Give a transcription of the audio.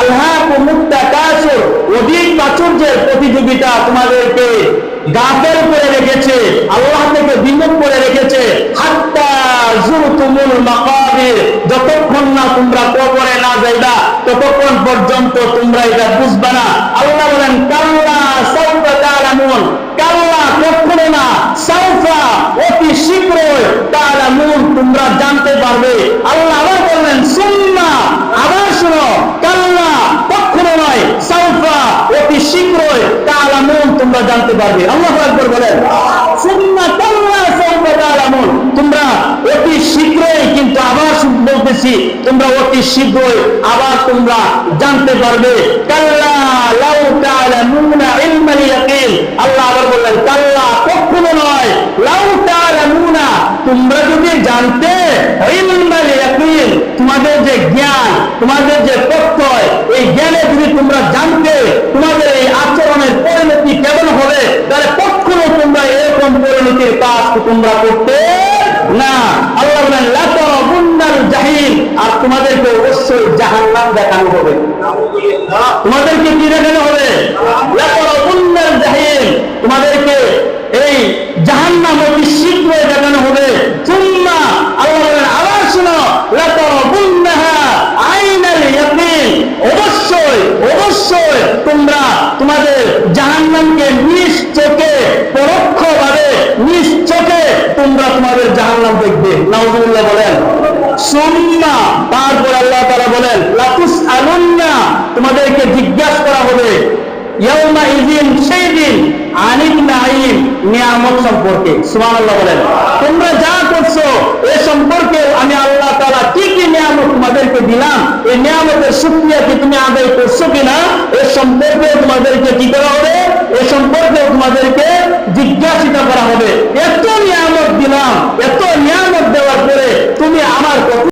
আলহাকুমুত তাকাসুর, অধিক প্রাচুর্যের প্রতিযোগিতা তোমাদেরকে গাফেল করে রেখেছে, আল্লাহ থেকে বিমুখ করে রেখেছে। হাত্তা যুরতুমুল মাকাবির, যতক্ষণ না তোমরা কবরে না যাইবা ততক্ষণ পর্যন্ত তোমরা এটা বুঝবা না। আল্লাহ বলেন কাল্লা সাউফা তা'লামুন, কাল্লা কখনো না, সাউফা অতি শীঘ্রই, তা'লামুন তোমরা জানতে পারবে। আল্লাহ আবার বললেন সুম্মা, আবার শোনো, কাল্লা কখনো নয়, সাউফা অতি শীঘ্রই, তা'লামুন তোমরা জানতে পারবে। আল্লাহু আকবার বলেন সুম্মা কাল্লা সাউফা তা'লামুন, তোমরা অতি শীঘ্রই, কিন্তু আবার বলতেছি তোমরা অতি শীঘ্রই আবার তোমরা জানতে পারবে। কাল্লা লাউ তা'লামুনা ইলমাল ইয়াকিন, আল্লাহ আবার বললেন কাল্লা কখনো নয়, লাউ তা'লামুনা তোমরা যদি জানতে, ইলমাল ইয়াকিন তোমাদের যে জ্ঞান, তোমাদের যে প্রত্যয়, এই জ্ঞানে যদি তোমরা জানতে তোমাদের এই আচরণের পরিণতি কেমন হবে, তাহলে কখনো তোমরা এরকম পরিণতির কাজ তোমরা করতে না। আল্লাহ বলেন লাতারাবুন্নাল জাহিম, আর তোমাদেরকে অবশ্যই জাহান্নাম দেখানো হবে। তোমাদেরকে কি দেখানো হবে? লাতারাবুন্নাল জাহিম, তোমাদেরকে এই জাহান্নাম অতি শীঘ্রই দেখানো হবে। সুম্মা, আল্লাহ বলেন আবার শোনো, লাতারাবুন্নাহা আইনাল ইয়াকিন, অবশ্যই অবশ্যই তোমরা তোমাদের জাহান্নামকে নিজ চোখে, পরোক্ষভাবে নিজ চোখে তোমরা তোমাদের জাহান্নাম দেখবে। নাউযুবিল্লাহ বলেন। সুম্মা, তারপর আল্লাহ তাআলা বলেন লাতুসআলুন্না, তোমাদেরকে জিজ্ঞাসা করা হবে ইয়াউমা ইযিন, সেই দিন, আনিন নাঈম, নিয়ামত সম্পর্কে। সুবহানাল্লাহ বলেন। তোমরা যা করছো এ সম্পর্কে আমি আল্লাহ তাআলা কি কি নিয়ামত তোমাদেরকে দিলাম, এই নিয়ামতের শুকরিয়া কি তুমি আদায় করছো কিনা, এ সম্পর্কে তোমাদেরকে কি করা হবে, এ সম্পর্কে তোমাদেরকে জিজ্ঞাসিত করা হবে।